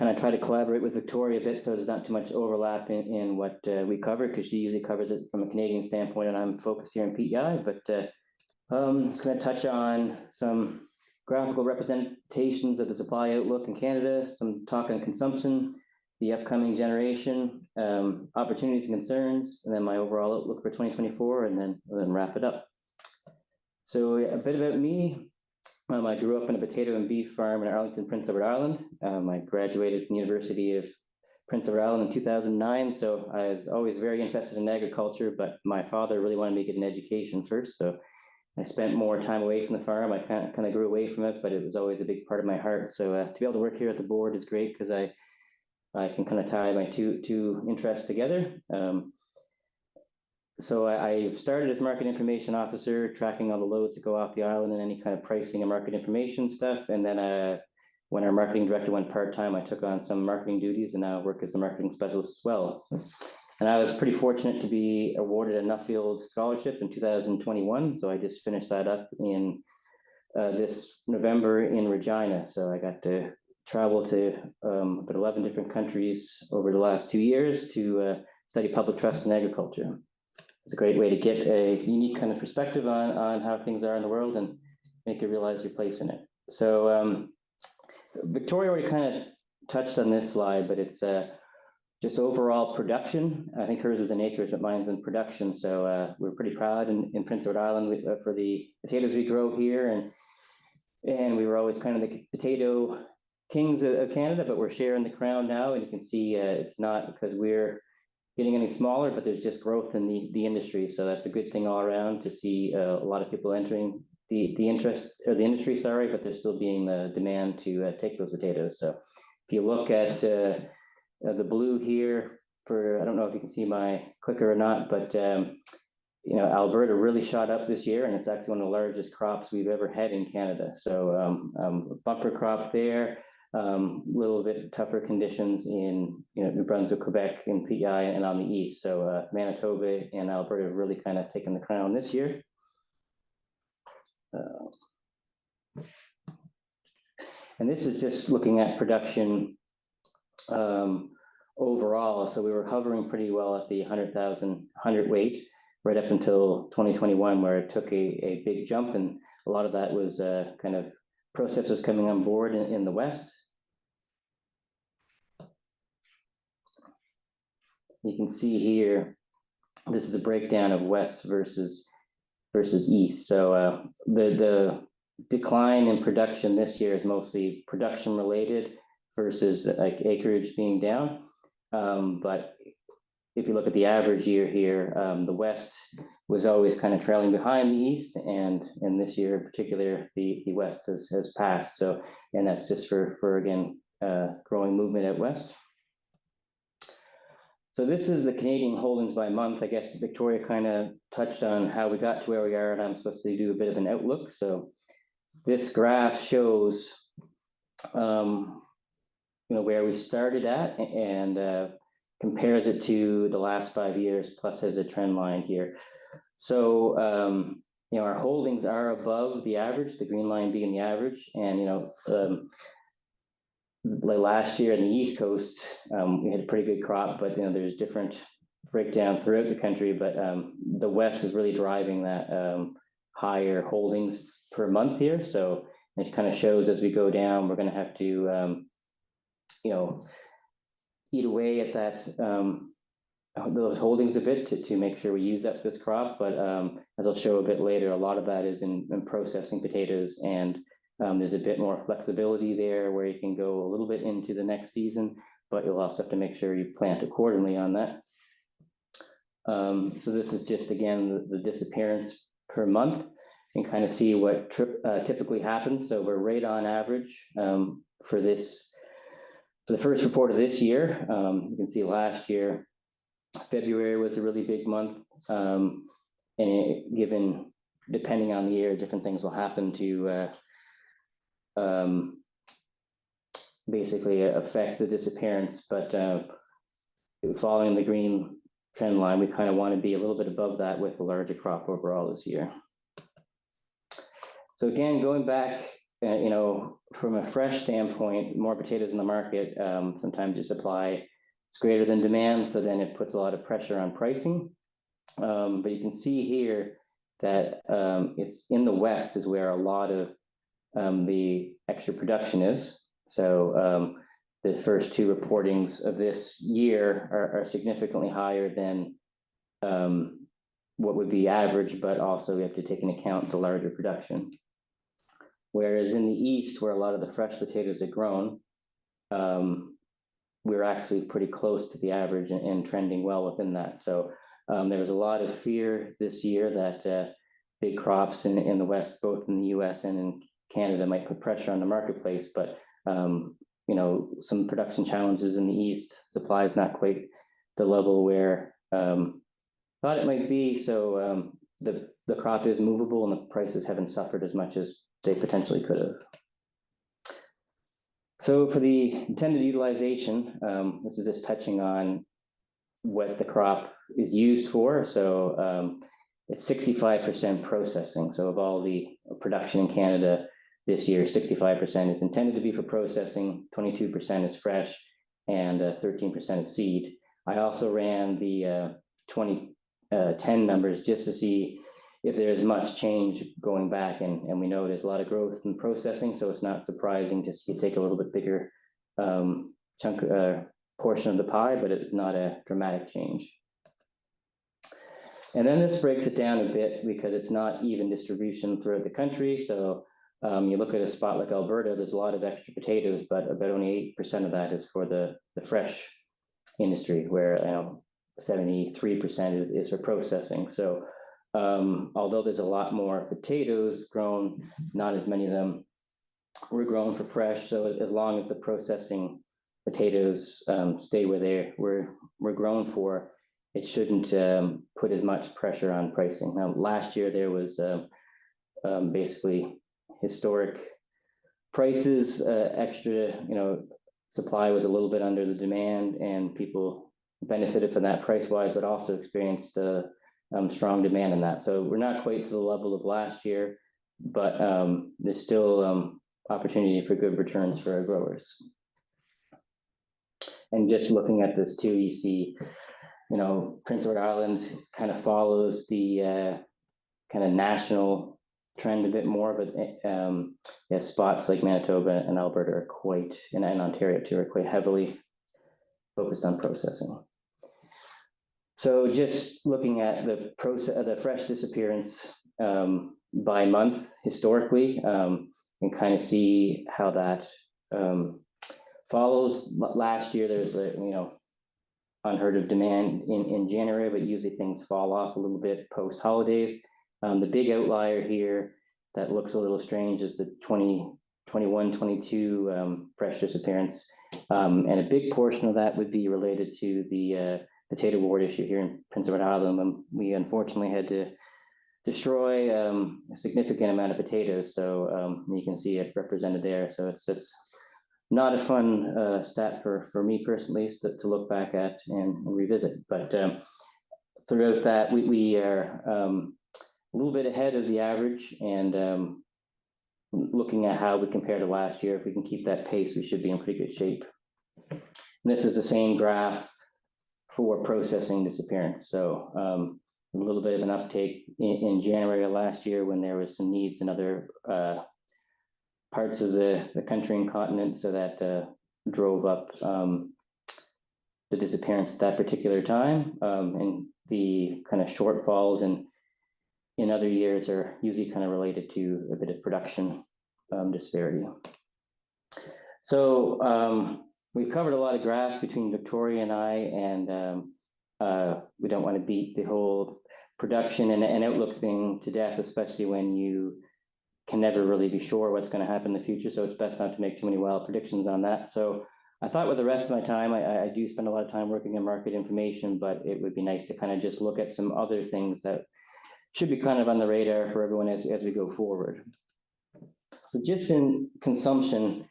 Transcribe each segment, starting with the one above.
kind of try to collaborate with Victoria a bit so there's not too much overlap in what we cover, because she usually covers it from a Canadian standpoint and I'm focused here in PEI. But I'm just going to touch on some graphical representations of the supply outlook in Canada, some talk on consumption, the upcoming generation, opportunities and concerns, and then my overall outlook for 2024, and then wrap it up. So a bit about me. I grew up in a potato and beef farm in Arlington, Prince Edward Island. I graduated from the University of Prince Edward Island in 2009. So I was always very interested in agriculture, but my father really wanted me to get an education first. So I spent more time away from the farm. I kind of grew away from it, but it was always a big part of my heart. So to be able to work here at the board is great, because I can kind of tie my two interests together. So I've started as market information officer, tracking all the loads that go off the island and any kind of pricing and market information stuff. And then when our marketing director went part-time, I took on some marketing duties and now work as the marketing specialist as well. And I was pretty fortunate to be awarded a Nuffield Scholarship in 2021. So I just finished that up in this November in Regina. So I got to travel to about 11 different countries over the last 2 years to study public trust in agriculture. It's a great way to get a unique kind of perspective on how things are in the world and make you realize your place in it. So Victoria already kind of touched on this slide, but it's just overall production. I think hers was in acres, but mine's in production. So we're pretty proud in Prince Edward Island for the potatoes we grow here. And we were always kind of the potato kings of Canada, but we're sharing the crown now. And you can see it's not because we're getting any smaller, but there's just growth in the industry. So that's a good thing all around to see a lot of people entering the industry, but there's still being the demand to take those potatoes. So if you look at the blue here I don't know if you can see my clicker or not, but Alberta really shot up this year, and it's actually one of the largest crops we've ever had in Canada. So bumper crop there. Little bit tougher conditions in New Brunswick, Quebec, and PEI, and on the east. So Manitoba and Alberta have really kind of taken the crown this year. And this is just looking at production overall. So we were hovering pretty well at the 100,000 weight right up until 2021, where it took a big jump, and a lot of that was kind of processors coming on board in the West. You can see here, this is a breakdown of West versus East. So the decline in production this year is mostly production related versus like acreage being down. But if you look at the average year here, the West was always kind of trailing behind the East, and this year in particular, the West has passed. So, and that's just for again, growing movement at West. So this is the Canadian holdings by month. I guess Victoria kind of touched on how we got to where we are, and I'm supposed to do a bit of an outlook. So this graph shows, where we started at, and compares it to the last 5 years, plus has a trend line here. So, our holdings are above the average, the green line being the average. And, like last year in the East Coast, we had a pretty good crop, but, there's different breakdown throughout the country, but the West is really driving that higher holdings per month here. So it kind of shows as we go down, we're going to have to, eat away at that those holdings a bit to make sure we use up this crop. But as I'll show a bit later, a lot of that is in processing potatoes, and there's a bit more flexibility there where you can go a little bit into the next season, but you'll also have to make sure you plant accordingly on that. So this is just, again, the disappearance per month, and kind of see what typically happens. So we're right on average for the first report of this year. You can see last year, February was a really big month, and given, depending on the year, different things will happen to basically affect the disappearance. But following the green trend line, we kind of want to be a little bit above that with a larger crop overall this year. So again, going back you know, from a fresh standpoint, more potatoes in the market, sometimes your supply is greater than demand, so then it puts a lot of pressure on pricing. But you can see here that it's in the West is where a lot of the extra production is. So the first two reportings of this year are significantly higher than what would be average, but also we have to take into account the larger production. Whereas in the East, where a lot of the fresh potatoes are grown, we're actually pretty close to the average and trending well within that. So there was a lot of fear this year that big crops in the West, both in the US and in Canada, might put pressure on the marketplace, but you know, some production challenges in the East, supply is not quite the level where thought it might be. So the crop is movable and the prices haven't suffered as much as they potentially could have. So for the intended utilization, this is just touching on what the crop is used for. So it's 65% processing. So of all the production in Canada this year, 65% is intended to be for processing, 22% is fresh, and 13% is seed. I also ran the 2010 numbers just to see if there's much change going back, and we know there's a lot of growth in processing, so it's not surprising to see it take a little bit bigger chunk portion of the pie, but it's not a dramatic change. And then this breaks it down a bit because it's not even distribution throughout the country. So you look at a spot like Alberta, there's a lot of extra potatoes, but about only 8% of that is for the fresh industry, where 73% is for processing. So although there's a lot more potatoes grown, not as many of them were grown for fresh. So as long as the processing potatoes stay where we're grown for, it shouldn't put as much pressure on pricing. Now, last year there was basically historic prices, extra, supply was a little bit under the demand, and people benefited from that price-wise, but also experienced strong demand in that. So we're not quite to the level of last year, but there's still opportunity for good returns for our growers. And just looking at this too, you see, Prince Edward Island kind of follows the kind of national trend a bit more, but spots like Manitoba and Alberta are quite, and Ontario too, are quite heavily focused on processing. So just looking at the fresh disappearance by month historically, and kind of see how that follows. Last year there's unheard of demand in January, but usually things fall off a little bit post holidays. The big outlier here that looks a little strange is the 2021-22 fresh disappearance, and a big portion of that would be related to the potato wart issue here in Prince Edward Island. We unfortunately had to destroy a significant amount of potatoes, so you can see it represented there. So it's not a fun stat for me personally to look back at and revisit. But throughout that, we are a little bit ahead of the average, and looking at how we compare to last year, if we can keep that pace, we should be in pretty good shape. And this is the same graph for processing disappearance. So a little bit of an uptake in January of last year when there was some needs in other parts of the country and continent, so that drove up the disappearance at that particular time. And the kind of shortfalls in other years are usually kind of related to a bit of production disparity. So we've covered a lot of graphs between Victoria and I, and we don't want to beat the whole production and outlook thing to death, especially when you can never really be sure what's going to happen in the future. So it's best not to make too many wild predictions on that. So I thought with the rest of my time, I do spend a lot of time working in market information, but it would be nice to kind of just look at some other things that should be kind of on the radar for everyone as we go forward. So just in consumption,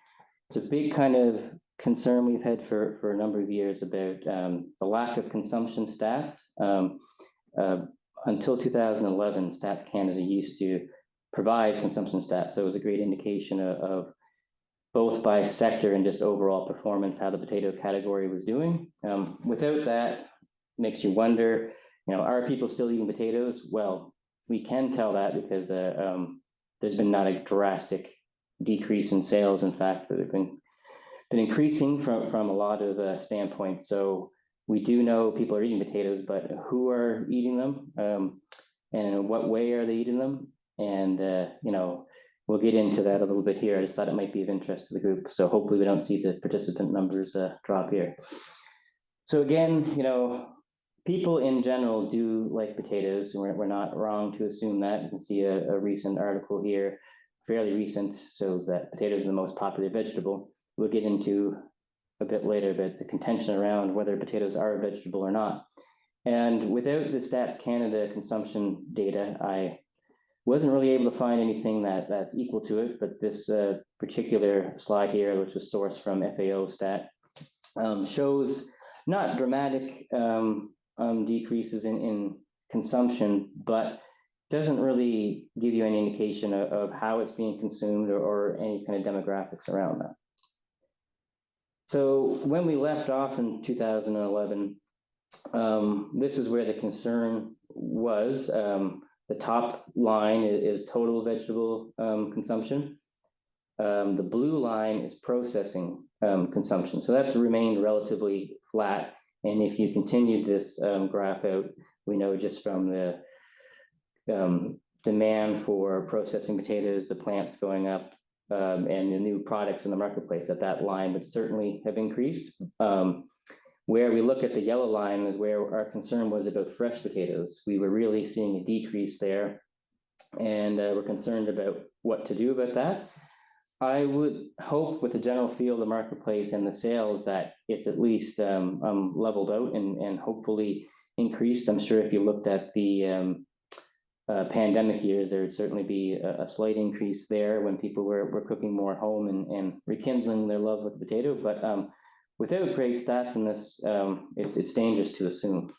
it's a big kind of concern we've had for a number of years about the lack of consumption stats. Until 2011, Stats Canada used to provide consumption stats. So it was a great indication of both by sector and just overall performance, how the potato category was doing. Without that, makes you wonder, are people still eating potatoes? Well, we can tell that because there's been not a drastic decrease in sales. In fact, they've been increasing from a lot of standpoints. So we do know people are eating potatoes, but who are eating them, and in what way are they eating them? And we'll get into that a little bit here. I just thought it might be of interest to the group. So hopefully we don't see the participant numbers drop here. So again, people in general do like potatoes, and we're not wrong to assume that. You can see a recent article here, fairly recent, shows that potatoes are the most popular vegetable. We'll get into a bit later, but the contention around whether potatoes are a vegetable or not. And without the Stats Canada consumption data, I wasn't really able to find anything that's equal to it, but this particular slide here, which was sourced from FAO Stat, shows not dramatic decreases in consumption, but doesn't really give you any indication of how it's being consumed or any kind of demographics around that. So when we left off in 2011, this is where the concern was. The top line is total vegetable consumption. The blue line is processing consumption. So that's remained relatively flat. And if you continue this graph out, we know just from the demand for processing potatoes, the plants going up, and the new products in the marketplace, that line would certainly have increased. Where we look at the yellow line is where our concern was about fresh potatoes. We were really seeing a decrease there, and we're concerned about what to do about that. I would hope with the general feel of the marketplace and the sales that it's at least leveled out and hopefully increased. I'm sure if you looked at the pandemic years, there would certainly be a slight increase there when people were cooking more at home and rekindling their love with the potato. But without great stats in this, it's dangerous to assume.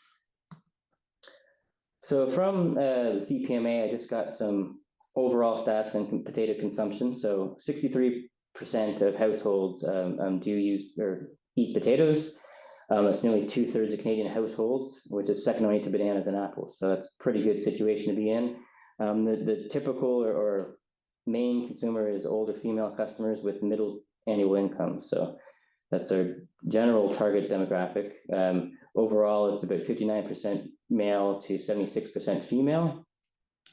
So from the CPMA, I just got some overall stats and potato consumption. So 63% of households do use or eat potatoes. That's nearly 2/3 of Canadian households, which is second only to bananas and apples. So that's a pretty good situation to be in. The typical or main consumer is older female customers with middle annual income. So that's our general target demographic. Overall, it's about 59% male to 76% female,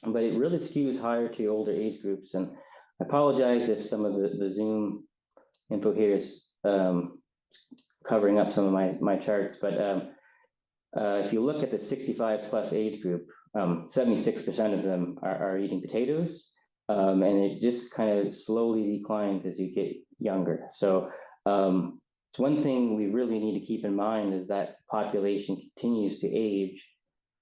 but it really skews higher to older age groups. And I apologize if some of the Zoom info here is covering up some of my charts, but if you look at the 65 plus age group, 76% of them are eating potatoes, and it just kind of slowly declines as you get younger. So it's one thing we really need to keep in mind is that population continues to age.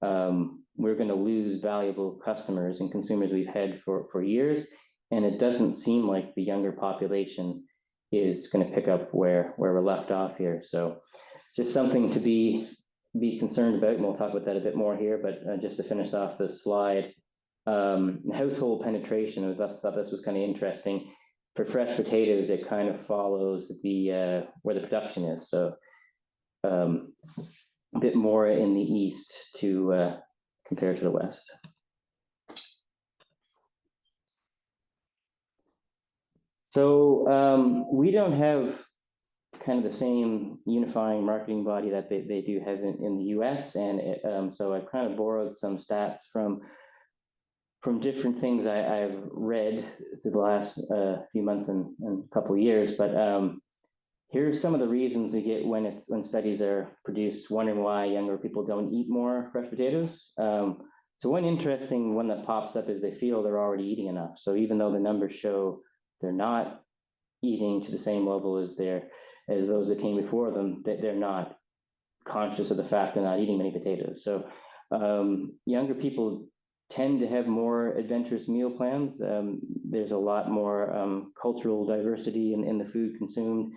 We're going to lose valuable customers and consumers we've had for years, and it doesn't seem like the younger population is going to pick up where we're left off here. So just something to be concerned about, and we'll talk about that a bit more here. But just to finish off this slide, household penetration, I thought this was kind of interesting. For fresh potatoes, it kind of follows the where the production is. So a bit more in the east to compare to the west. So we don't have kind of the same unifying marketing body that they do have in the US. And so I kind of borrowed some stats from different things I've read through the last few months and couple of years. But here's some of the reasons we get when studies are produced, wondering why younger people don't eat more fresh potatoes. So one interesting one that pops up is they feel they're already eating enough. So even though the numbers show they're not eating to the same level as those that came before them, that they're not conscious of the fact they're not eating many potatoes. So younger people tend to have more adventurous meal plans. There's a lot more cultural diversity in the food consumed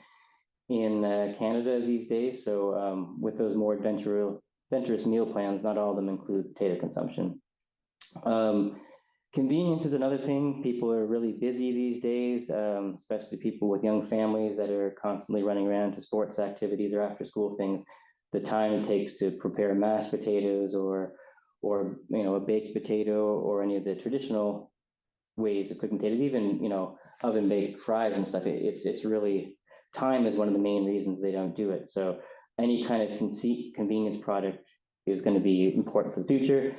in Canada these days. So with those more adventurous meal plans, not all of them include potato consumption. Convenience is another thing. People are really busy these days, especially people with young families that are constantly running around to sports activities or after school things. The time it takes to prepare mashed potatoes or a baked potato or any of the traditional ways of cooking potatoes, even oven baked fries and stuff. It's really, time is one of the main reasons they don't do it. So any kind of convenience product is going to be important for the future.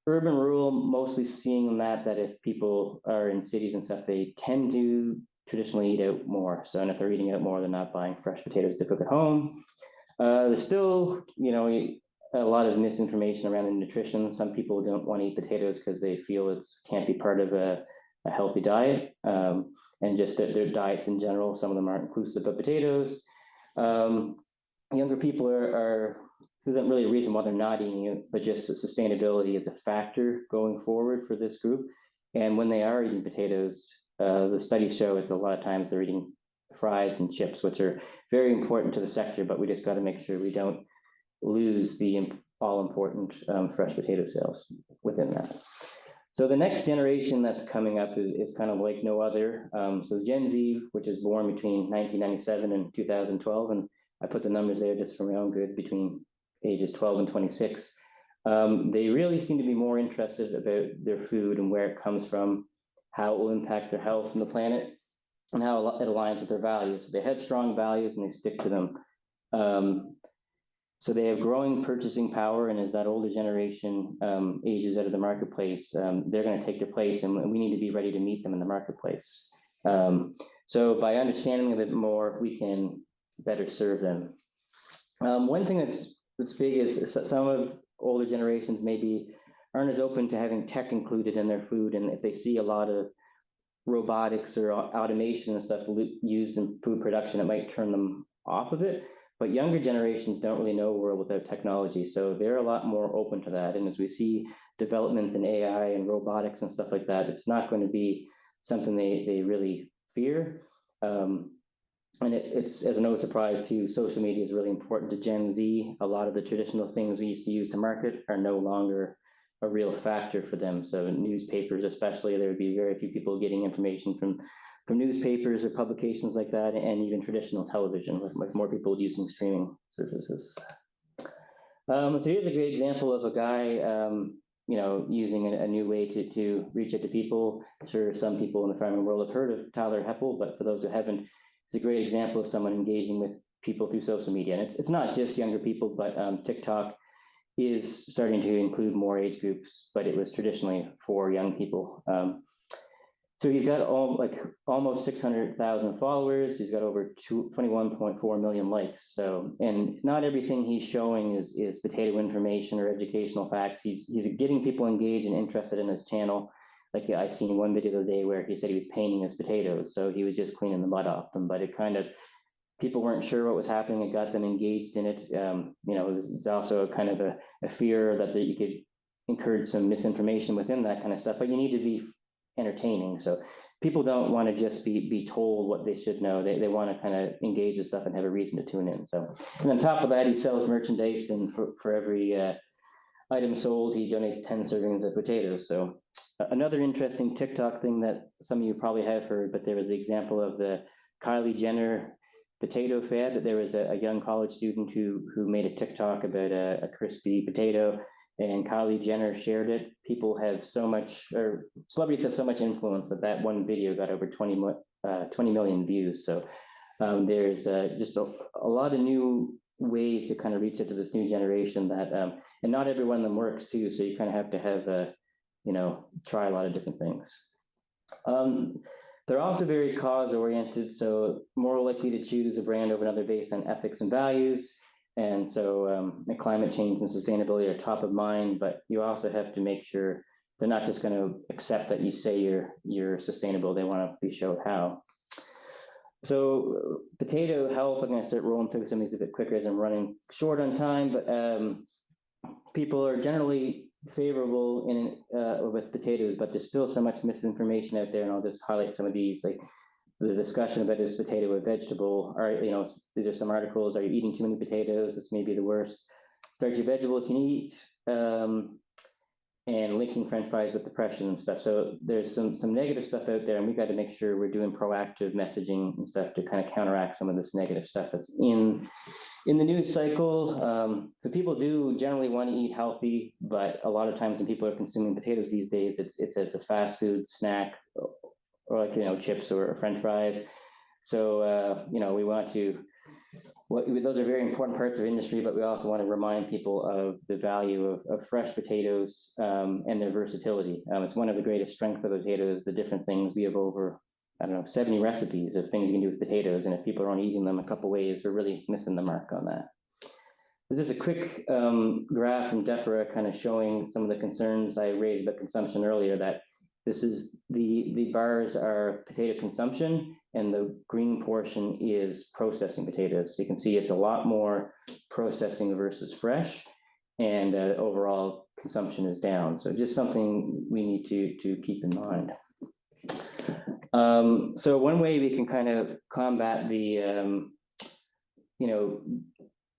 Urban, rural, mostly seeing that if people are in cities and stuff, they tend to traditionally eat out more. So, and if they're eating out more, they're not buying fresh potatoes to cook at home. There's still, a lot of misinformation around the nutrition. Some people don't want to eat potatoes because they feel it's can't be part of a healthy diet, and just that their diets in general, some of them aren't inclusive of potatoes. Younger people are this isn't really a reason why they're not eating it, but just sustainability is a factor going forward for this group. And when they are eating potatoes, the studies show it's a lot of times they're eating fries and chips, which are very important to the sector, but we just got to make sure we don't lose the all important fresh potato sales within that. So the next generation that's coming up is kind of like no other. So Gen Z, which is born between 1997 and 2012, and I put the numbers there just for my own good, between ages 12 and 26. They really seem to be more interested about their food and where it comes from, how it will impact their health and the planet, and how it aligns with their values. So they have strong values and they stick to them. So they have growing purchasing power, and as that older generation ages out of the marketplace, they're going to take their place, and we need to be ready to meet them in the marketplace. So by understanding a bit more, we can better serve them. One thing that's big is some of older generations maybe aren't as open to having tech included in their food, and if they see a lot of robotics or automation and stuff used in food production, it might turn them off of it. But younger generations don't really know a world without technology, so they're a lot more open to that. And as we see developments in AI and robotics and stuff like that, it's not going to be something they really fear. And it's, as no surprise to you, social media is really important to Gen Z. A lot of the traditional things we used to use to market are no longer a real factor for them. So newspapers especially, there would be very few people getting information from newspapers or publications like that, and even traditional television, with more people using streaming services. So here's a great example of a guy, using a new way to reach out to people. I'm sure some people in the farming world have heard of Tyler Heppel, but for those who haven't, it's a great example of someone engaging with people through social media. And it's not just younger people, but TikTok is starting to include more age groups, but it was traditionally for young people. So he's got almost 600,000 followers. He's got over 21.4 million likes. So, and not everything he's showing is potato information or educational facts. He's getting people engaged and interested in his channel. Like I seen one video the other day where he said he was painting his potatoes. So he was just cleaning the mud off them, but it kind of, people weren't sure what was happening. It got them engaged in it. It's also kind of a fear that you could encourage some misinformation within that kind of stuff, but you need to be entertaining. So people don't want to just be told what they should know. They want to kind of engage with stuff and have a reason to tune in. So, and on top of that, he sells merchandise, and for every item sold, he donates 10 servings of potatoes. So another interesting TikTok thing that some of you probably have heard, but there was the example of the Kylie Jenner potato fad, that there was a young college student who made a TikTok about a crispy potato, and Kylie Jenner shared it. People have so much, or celebrities have so much influence that one video got over 20 million views. So there's just a lot of new ways to kind of reach out to this new generation that, and not every one of them works too. So you kind of have to have, try a lot of different things. They're also very cause oriented, so more likely to choose a brand over another based on ethics and values. And so climate change and sustainability are top of mind, but you also have to make sure they're not just going to accept that you say you're sustainable. They want to be showed how. So potato health, I'm going to start rolling through some of these a bit quicker as I'm running short on time, but people are generally favorable with potatoes, but there's still so much misinformation out there, and I'll just highlight some of these, like the discussion about is potato a vegetable, or these are some articles. Are you eating too many potatoes? This may be the worst starchy vegetable you can eat. and linking French fries with depression and stuff. So there's some negative stuff out there, and we've got to make sure we're doing proactive messaging and stuff to kind of counteract some of this negative stuff that's in the news cycle. So people do generally want to eat healthy, but a lot of times when people are consuming potatoes these days, it's as a fast food snack, or like, chips or French fries. So we want to. Those are very important parts of industry, but we also want to remind people of the value of fresh potatoes, and their versatility. It's one of the greatest strengths of potatoes, the different things. We have over, I don't know, 70 recipes of things you can do with potatoes. And if people aren't eating them a couple ways, we're really missing the mark on that. There's just a quick graph from DEFRA kind of showing some of the concerns I raised about consumption earlier, that this is the bars are potato consumption, and the green portion is processing potatoes. So you can see it's a lot more processing versus fresh, and overall consumption is down. So just something we need to keep in mind. So one way we can kind of combat the,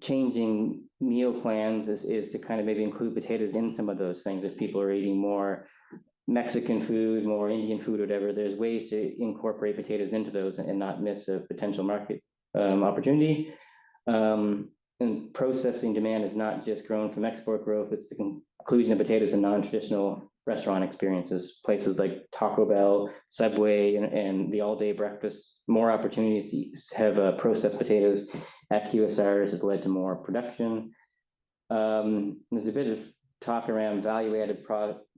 changing meal plans is to kind of maybe include potatoes in some of those things. If people are eating more Mexican food, more Indian food, whatever, there's ways to incorporate potatoes into those and not miss a potential market opportunity. And processing demand is not just grown from export growth, it's the inclusion of potatoes in non-traditional restaurant experiences, places like Taco Bell, Subway, and the all-day breakfast. More opportunities to have processed potatoes at QSRs has led to more production. There's a bit of talk around value-added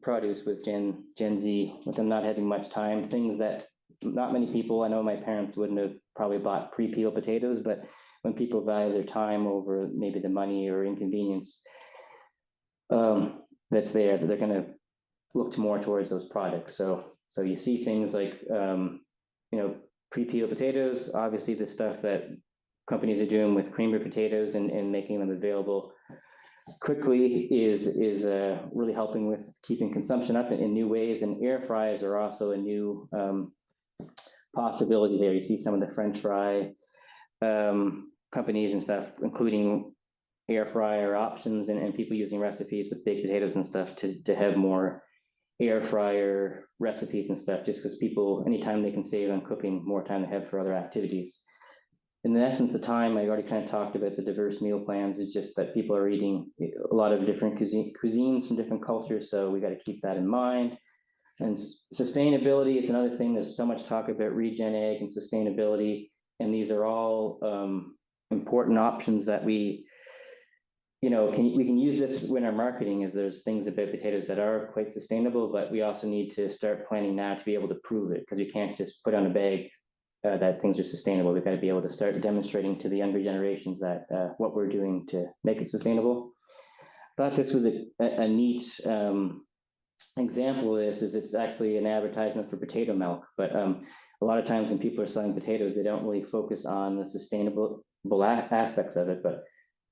produce with Gen Z, with them not having much time, things that not many people, I know my parents wouldn't have probably bought pre-peeled potatoes, but when people value their time over maybe the money or inconvenience that's there, that they're going to look more towards those products. So you see things like, pre-peeled potatoes, obviously the stuff that companies are doing with creamer potatoes and making them available quickly is really helping with keeping consumption up in new ways. And air fryers are also a new possibility there. You see some of the French fry companies and stuff, including air fryer options, and people using recipes with baked potatoes and stuff to have more air fryer recipes and stuff, just because people, anytime they can save on cooking, more time they have for other activities. In the essence of time, I already kind of talked about the diverse meal plans. It's just that people are eating a lot of different cuisines from different cultures, so we got to keep that in mind. And sustainability is another thing. There's so much talk about regen egg and sustainability, and these are all important options that we can use this in our marketing, as there's things about potatoes that are quite sustainable, but we also need to start planning now to be able to prove it, because you can't just put on a bag that things are sustainable. We've got to be able to start demonstrating to the younger generations that what we're doing to make it sustainable. I thought this was a neat example of this. It's actually an advertisement for potato milk, but a lot of times when people are selling potatoes, they don't really focus on the sustainable aspects of it, but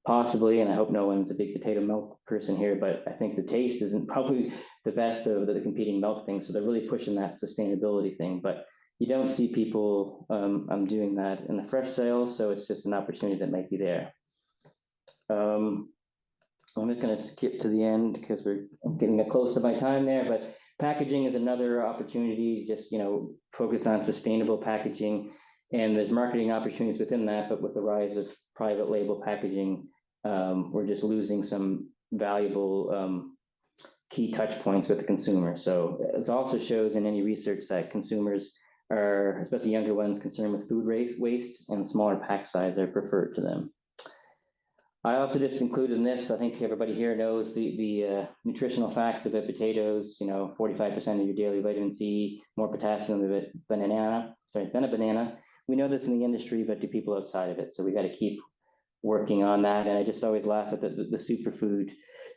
possibly, and I hope no one's a big potato milk person here, but I think the taste isn't probably the best of the competing milk things. So they're really pushing that sustainability thing, but you don't see people doing that in the fresh sales. So it's just an opportunity that might be there. I'm just going to skip to the end because we're getting close to my time there, but packaging is another opportunity. Just, focus on sustainable packaging, and there's marketing opportunities within that, but with the rise of private label packaging, we're just losing some valuable key touch points with the consumer. So it also shows in any research that consumers are, especially younger ones, concerned with food waste, and smaller pack size are preferred to them. I also just included in this, I think everybody here knows the nutritional facts about potatoes. 45% of your daily vitamin C, more potassium than a banana. We know this in the industry, but do people outside of it? So we got to keep working on that. And I just always laugh at the superfood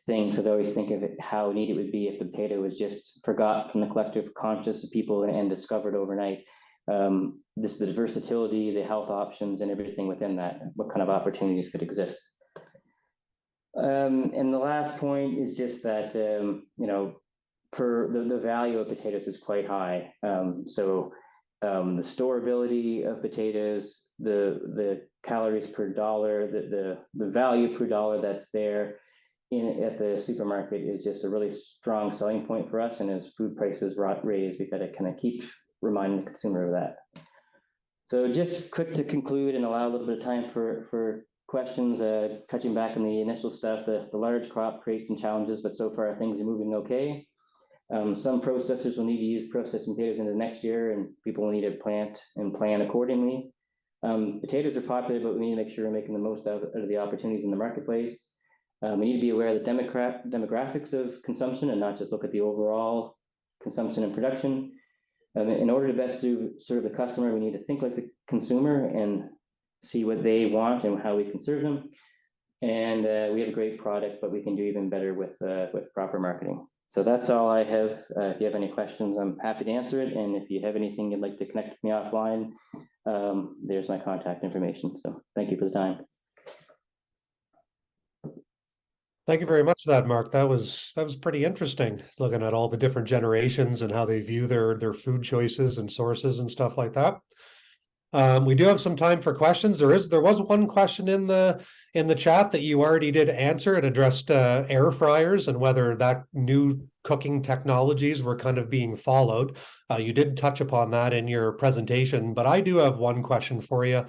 thing, because I always think of it, how neat it would be if the potato was just forgot from the collective conscious of people and discovered overnight. This the versatility, the health options, and everything within that. What kind of opportunities could exist? And the last point is just that the value of potatoes is quite high. The storability of potatoes, the calories per dollar, the value per dollar that's there at the supermarket is just a really strong selling point for us. And as food prices raise, we got to kind of keep reminding the consumer of that. So just quick to conclude and allow a little bit of time for questions, touching back on the initial stuff, the large crop creates some challenges, but so far things are moving okay. Some processors will need to use processed potatoes into next year, and people will need to plant and plan accordingly. Potatoes are popular, but we need to make sure we're making the most out of the opportunities in the marketplace. We need to be aware of the demographics of consumption and not just look at the overall consumption and production. In order to best serve the customer, we need to think like the consumer and see what they want and how we can serve them. And we have a great product, but we can do even better with proper marketing. So that's all I have. If you have any questions, I'm happy to answer it. And if you have anything you'd like to connect with me offline, there's my contact information. So thank you for the time. Thank you very much for that, Mark. That was pretty interesting, looking at all the different generations and how they view their food choices and sources and stuff like that. We do have some time for questions. There was one question in the chat that you already did answer. It addressed air fryers and whether that new cooking technologies were kind of being followed. You did touch upon that in your presentation, but I do have one question for you.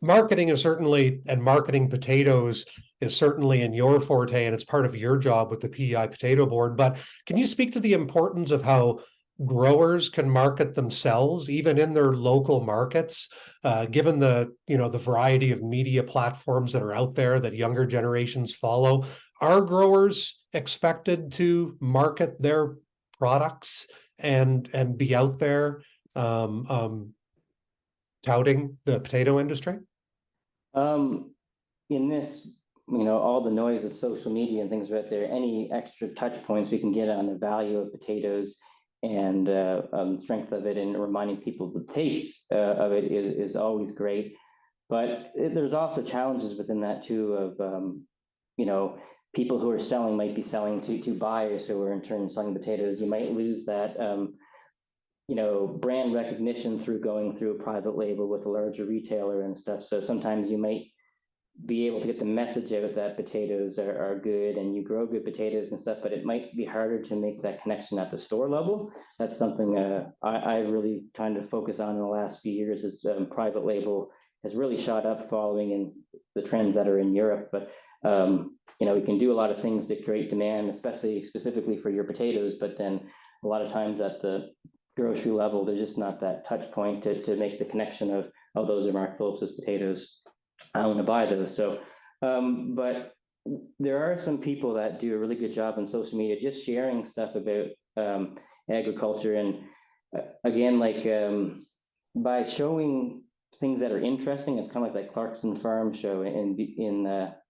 Marketing is certainly, and marketing potatoes is certainly in your forte, and it's part of your job with the PEI Potato Board. But can you speak to the importance of how growers can market themselves, even in their local markets, given the variety of media platforms that are out there that younger generations follow? Are growers expected to market their products and be out there touting the potato industry? In this, all the noise of social media and things right there, any extra touch points we can get on the value of potatoes and strength of it, and reminding people the taste of it is always great. But there's also challenges within that too of, people who are selling might be selling to buyers who are in turn selling potatoes. You might lose that, brand recognition through going through a private label with a larger retailer and stuff. So sometimes you might be able to get the message out that potatoes are good and you grow good potatoes and stuff, but it might be harder to make that connection at the store level. That's something I've really trying to focus on in the last few years. Is private label has really shot up following in the trends that are in Europe. But we can do a lot of things to create demand, especially specifically for your potatoes, but then a lot of times at the grocery level, there's just not that touch point to make the connection of, oh, those are Mark Phillips's potatoes, I want to buy those. So, but there are some people that do a really good job on social media, just sharing stuff about agriculture. And again, like by showing things that are interesting, it's kind of like Clarkson Farm Show in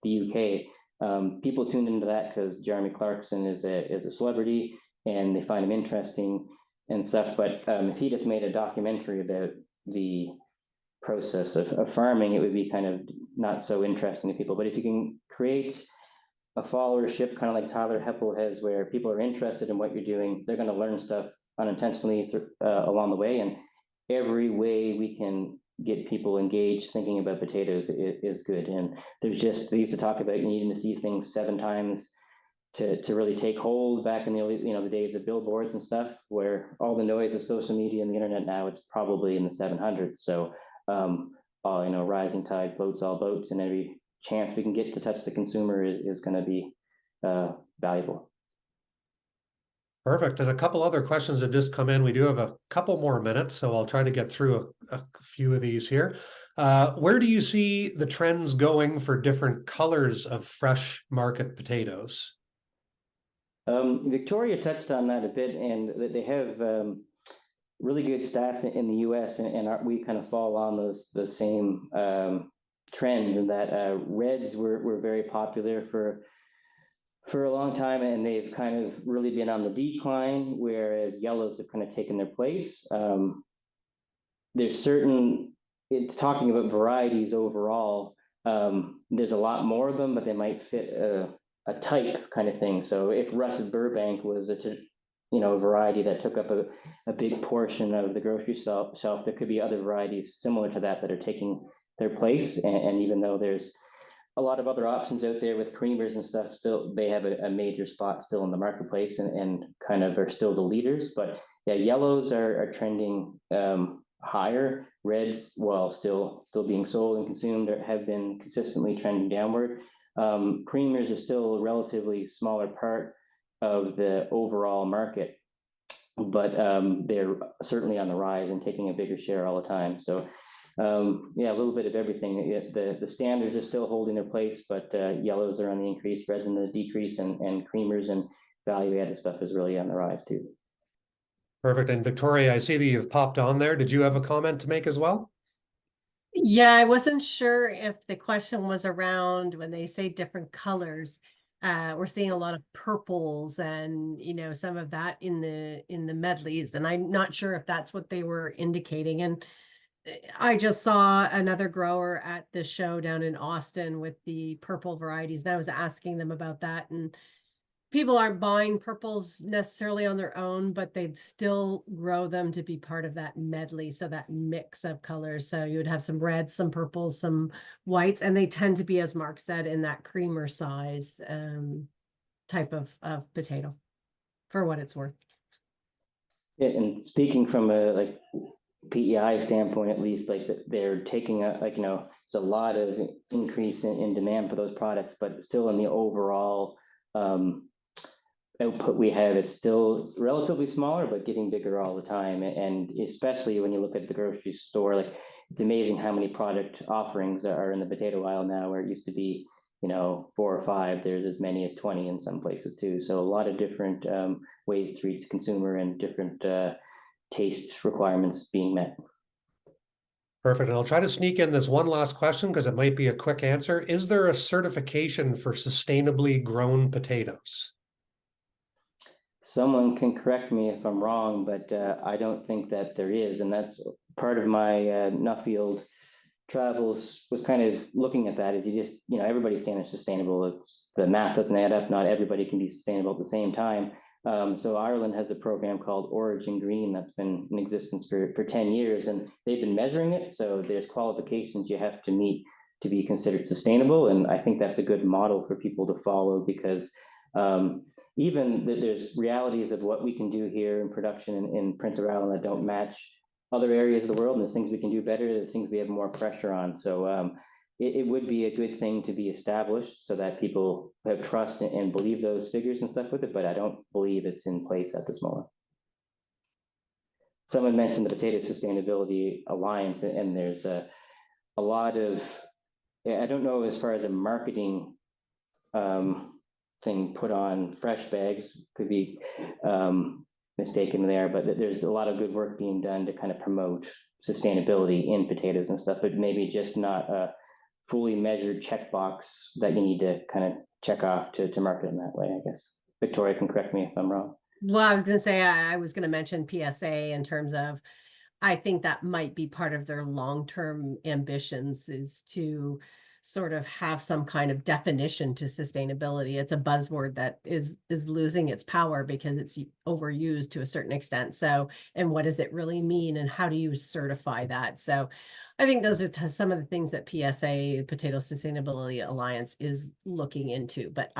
the UK. People tune into that because Jeremy Clarkson is a celebrity and they find him interesting and stuff. But if he just made a documentary about the process of farming, it would be kind of not so interesting to people. But if you can create a followership, kind of like Tyler Heppel has, where people are interested in what you're doing, they're going to learn stuff unintentionally along the way. And every way we can get people engaged thinking about potatoes is good. And they used to talk about needing to see things 7 times to really take hold back in the days of billboards and stuff, where all the noise of social media and the internet now, it's probably in the 700s. So rising tide floats all boats, and every chance we can get to touch the consumer is going to be valuable. Perfect. And a couple other questions have just come in. We do have a couple more minutes, so I'll try to get through a few of these here. Where do you see the trends going for different colors of fresh market potatoes? Victoria touched on that a bit, and they have really good stats in the US, and we kind of fall on the same trends, in that reds were very popular for a long time, and they've kind of really been on the decline, whereas yellows have kind of taken their place. There's it's talking about varieties overall, there's a lot more of them, but they might fit a type kind of thing. So if Russet Burbank was a variety that took up a big portion of the grocery shelf, there could be other varieties similar to that are taking their place. And even though there's a lot of other options out there with creamers and stuff. Still, they have a major spot still in the marketplace, and kind of are still the leaders. But yeah, yellows are trending higher. Reds, while still being sold and consumed, have been consistently trending downward. Creamers are still a relatively smaller part of the overall market, but they're certainly on the rise and taking a bigger share all the time. So yeah, a little bit of everything. The standards are still holding their place, but yellows are on the increase, reds on the decrease, and creamers and value-added stuff is really on the rise too. Perfect. And Victoria, I see that you've popped on there. Did you have a comment to make as well? Yeah, I wasn't sure if the question was around when they say different colors. We're seeing a lot of purples and, you know, some of that in the medleys, and I'm not sure if that's what they were indicating. And I just saw another grower at the show down in Austin with the purple varieties, and I was asking them about that. And people aren't buying purples necessarily on their own, but they'd still grow them to be part of that medley. So that mix of colors. So you would have some reds, some purples, some whites, and they tend to be, as Mark said, in that creamer size type of potato, for what it's worth. Yeah, and speaking from a like PEI standpoint, at least, like they're taking it's a lot of increase in demand for those products, but still in the overall output we have, it's still relatively smaller, but getting bigger all the time. And especially when you look at the grocery store, like it's amazing how many product offerings are in the potato aisle now, where it used to be, 4 or 5, there's as many as 20 in some places too. So a lot of different ways to reach the consumer and different taste requirements being met. Perfect. And I'll try to sneak in this one last question because it might be a quick answer. Is there a certification for sustainably grown potatoes? Someone can correct me if I'm wrong, but I don't think that there is. And that's part of my Nuffield travels, was kind of looking at that. Is you just, everybody's saying it's sustainable. It's, the math doesn't add up. Not everybody can be sustainable at the same time. So Ireland has a program called Origin Green that's been in existence for 10 years, and they've been measuring it. So there's qualifications you have to meet to be considered sustainable. And I think that's a good model for people to follow, because even there's realities of what we can do here in production in Prince of Ireland that don't match other areas of the world. And there's things we can do better, there's things we have more pressure on. So it would be a good thing to be established so that people have trust and believe those figures and stuff with it, but I don't believe it's in place at this moment. Someone mentioned the Potato Sustainability Alliance, and there's a lot of, I don't know, as far as a marketing thing put on fresh bags, could be mistaken there, but there's a lot of good work being done to kind of promote sustainability in potatoes and stuff, but maybe just not a fully measured checkbox that you need to kind of check off to market in that way, I guess. Victoria can correct me if I'm wrong. Well, I was going to say, I was going to mention PSA in terms of, I think that might be part of their long-term ambitions, is to sort of have some kind of definition to sustainability. It's a buzzword that is losing its power because it's overused to a certain extent. So, and what does it really mean, and how do you certify that? So I think those are some of the things that PSA, Potato Sustainability Alliance, is looking into, but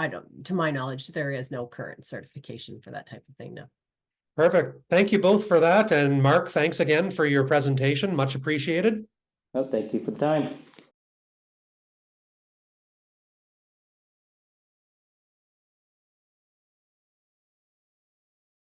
to my knowledge, there is no current certification for that type of thing. No. Perfect. Thank you both for that. And Mark, thanks again for your presentation. Much appreciated. Oh, thank you for the time.